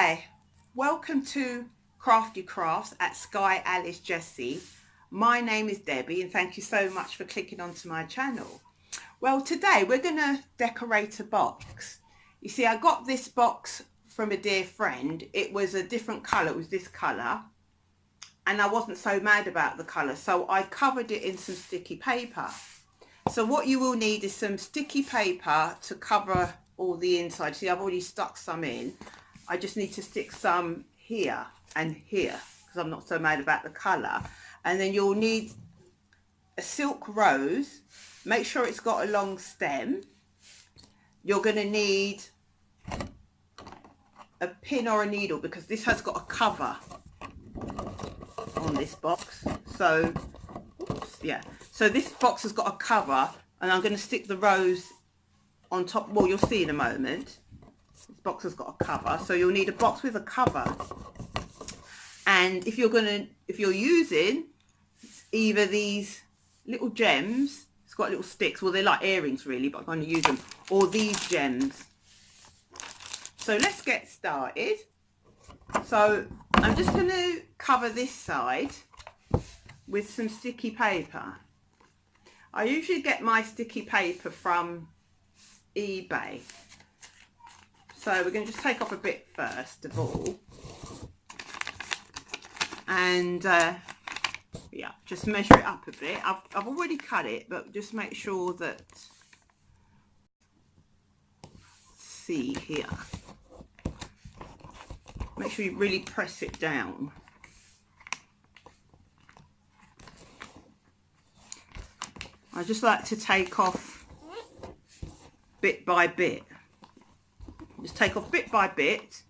Hi, welcome to Crafty Crafts at Sky Alice Jessie. My name is Debbie and thank you so much for clicking onto my channel. Well, today we're going to decorate a box. You see, I got this box from a dear friend. It was a different colour, it was this colour, and I wasn't so mad about the colour, so I covered it in some sticky paper. So what you will need is some sticky paper to cover all the inside. See, I've already stuck some in. I just need to stick some here and here because I'm not so mad about the colour. And then you'll need a silk rose. Make sure it's got a long stem. You're going to need a pin or a needle because this has got a cover on this box. So, oops, yeah. So this box has got a cover and I'm going to stick the rose on top. Well, you'll see in a moment. This box has got a cover, so you'll need a box with a cover. And if you're using either these little gems, it's got little sticks, well they're like earrings really, but I'm going to use them, or these gems. So let's get started. So I'm just going to cover this side with some sticky paper. I usually get my sticky paper from eBay. So we're going to just take off a bit first of all, and yeah, just measure it up a bit. I've already cut it, but just make sure that, see here, make sure you really press it down. I just like to take off bit by bit. Just take off bit by bit,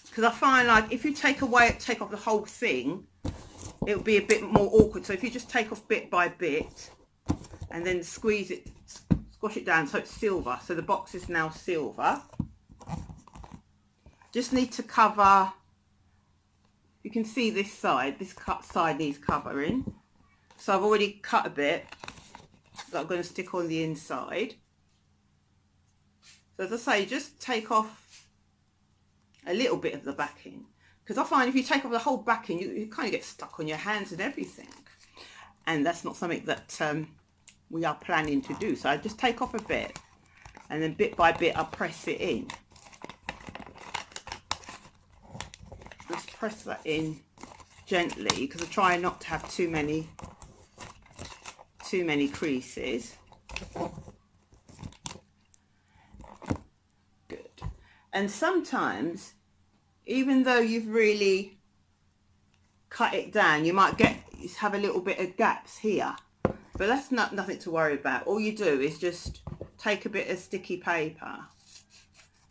because I find like if you take off the whole thing, it'll be a bit more awkward. So if you just take off bit by bit and then squash it down so it's silver. So the box is now silver. Just need to cover, you can see this side, this cut side needs covering. So I've already cut a bit that I'm going to stick on the inside. So as I say, just take off a little bit of the backing, because I find if you take off the whole backing, you kind of get stuck on your hands and everything, and that's not something that we are planning to do. So I just take off a bit, and then bit by bit I press it in. Just press that in gently, because I try not to have too many creases. And sometimes, even though you've really cut it down, you might have a little bit of gaps here, but that's nothing to worry about. All you do is just take a bit of sticky paper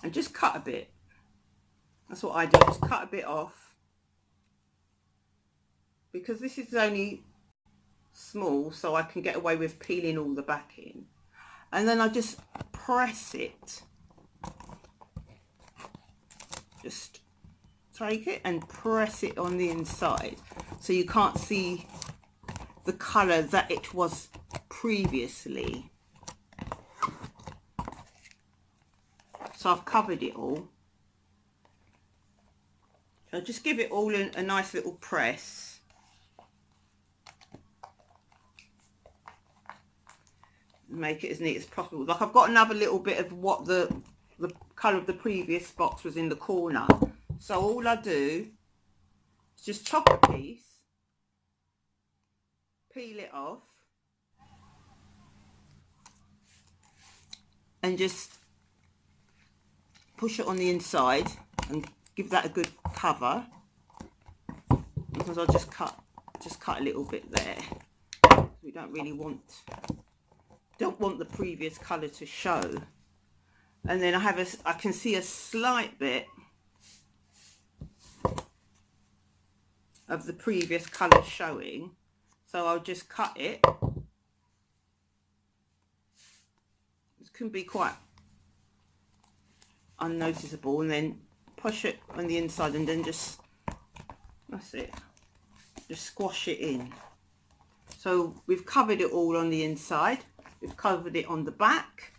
and just cut a bit. That's what I do, just cut a bit off, because this is only small, so I can get away with peeling all the backing. And then I just press it. Just take it and press it on the inside so you can't see the colour that it was previously. So I've covered it all. So just give it all a nice little press. Make it as neat as possible. Like I've got another little bit of what the colour of the previous box was in the corner. So all I do is just chop a piece, peel it off, and just push it on the inside and give that a good cover, because I'll just cut a little bit there. We don't really want the previous colour to show. And then I can see a slight bit of the previous colour showing, so I'll just cut it. This can be quite unnoticeable, and then push it on the inside, and then just, that's it, just squash it in. So we've covered it all on the inside, we've covered it on the back,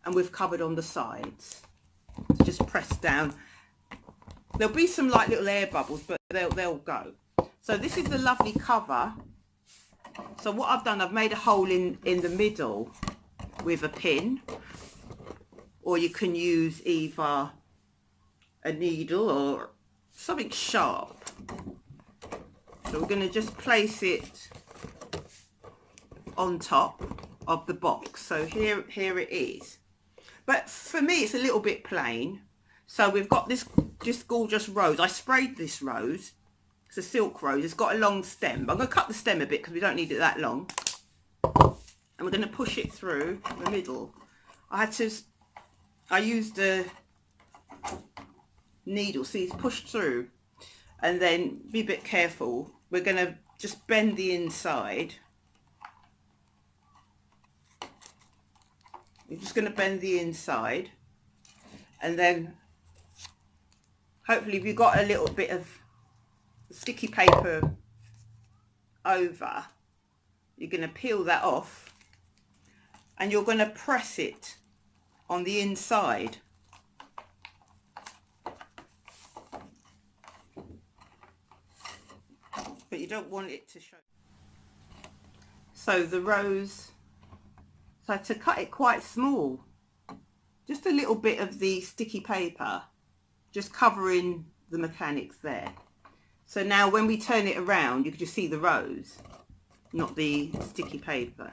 and we've covered on the sides. So just press down. There'll be some like little air bubbles, but they'll go. So this is the lovely cover. So what I've done, I've made a hole in the middle with a pin, or you can use either a needle or something sharp. So we're going to just place it on top of the box. So here it is. But for me, it's a little bit plain. So we've got this gorgeous rose. I sprayed this rose. It's a silk rose. It's got a long stem. But I'm going to cut the stem a bit because we don't need it that long. And we're going to push it through the middle. I used a needle. See, it's pushed through. And then be a bit careful. We're going to just bend the inside. We're just going to bend the inside. And then hopefully if you've got a little bit of sticky paper over, you're going to peel that off and you're going to press it on the inside. But you don't want it to show. So the rose, so to cut it quite small, just a little bit of the sticky paper, just covering the mechanics there. So now when we turn it around, you can just see the rose, not the sticky paper.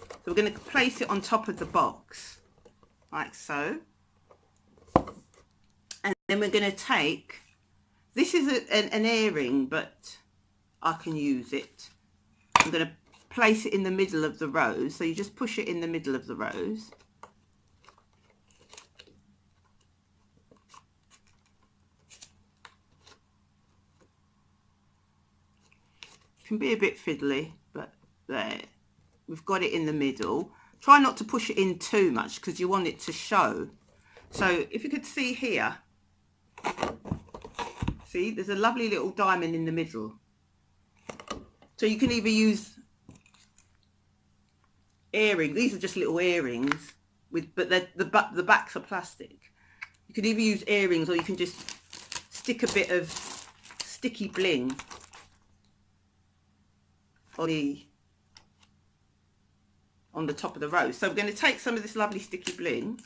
So we're going to place it on top of the box, like so. And then we're going to take, this is an earring, but I can use it. I'm going to place it in the middle of the rose. So you just push it in the middle of the rose. Can be a bit fiddly, but there, we've got it in the middle. Try not to push it in too much because you want it to show. So if you could see here, see there's a lovely little diamond in the middle. So you can either use earrings. These are just little earrings, but the backs are plastic. You could either use earrings or you can just stick a bit of sticky bling on the top of the rose. So we're going to take some of this lovely sticky bling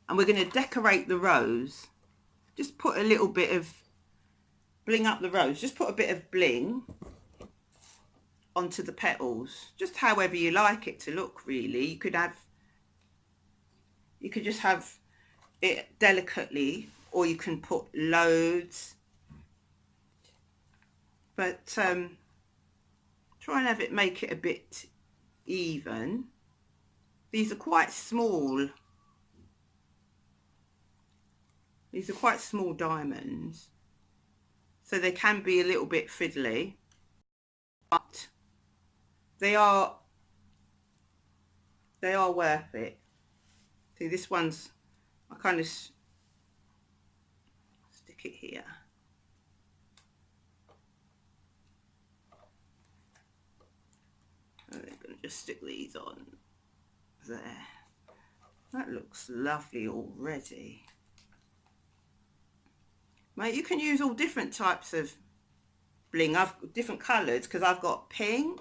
and we're going to decorate the rose. Just put a little bit of bling up the rose. Just put a bit of bling onto the petals, just however you like it to look, really. You could just have it delicately, or you can put loads. But try and have it, make it a bit even. These are quite small. These are quite small diamonds, so they can be a little bit fiddly, but they are worth it. See, this one's, I kind of stick it here. I'm going to just stick these on there. That looks lovely already. Mate, you can use all different types of bling. I've got different colours because I've got pink,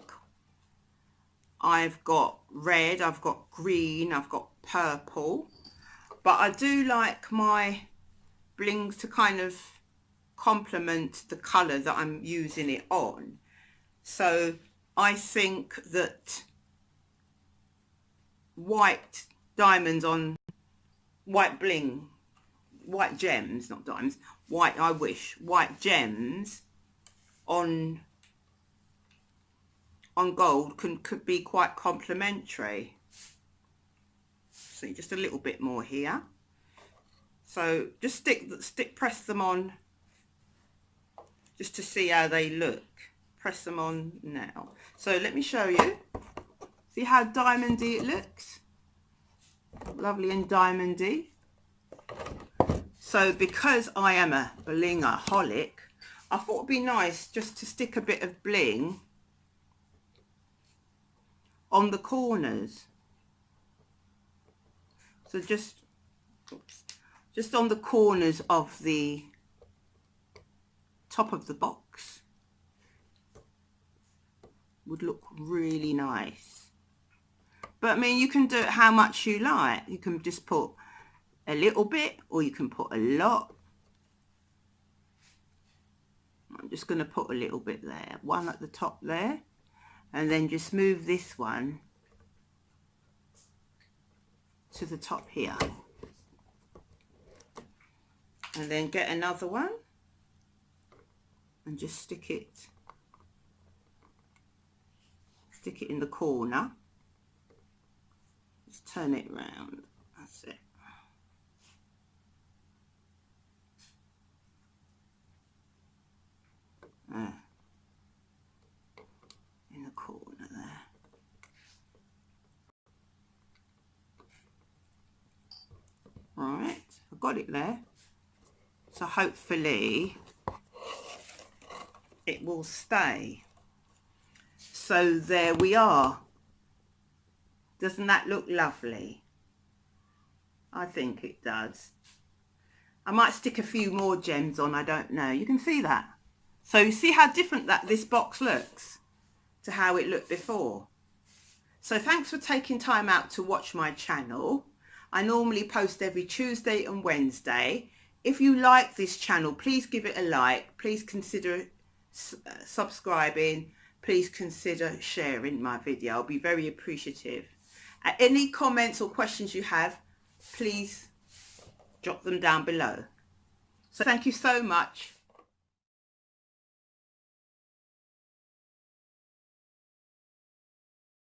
I've got red, I've got green, I've got purple. But I do like my blings to kind of complement the colour that I'm using it on. So I think that white diamonds on white bling, white gems, not diamonds, white gems on gold could be quite complementary. So just a little bit more here. So just press them on just to see how they look. Press them on now. So let me show you. See how diamondy it looks? Lovely and diamondy. So because I am a blingaholic, I thought it'd be nice just to stick a bit of bling on the corners. So just on the corners of the top of the box would look really nice. But I mean, you can do it how much you like. You can just put a little bit, or you can put a lot. I'm just going to put a little bit there, one at the top there, and then just move this one to the top here, and then get another one and just stick it in the corner. Just turn it round. That's it. In the corner there. Right, I've got it there. So hopefully it will stay. So there we are. Doesn't that look lovely? I think it does. I might stick a few more gems on, I don't know. You can see that. So you see how different this box looks to how it looked before. So thanks for taking time out to watch my channel. I normally post every Tuesday and Wednesday. If you like this channel, please give it a like. Please consider subscribing. Please consider sharing my video. I'll be very appreciative. Any comments or questions you have, please drop them down below. So thank you so much.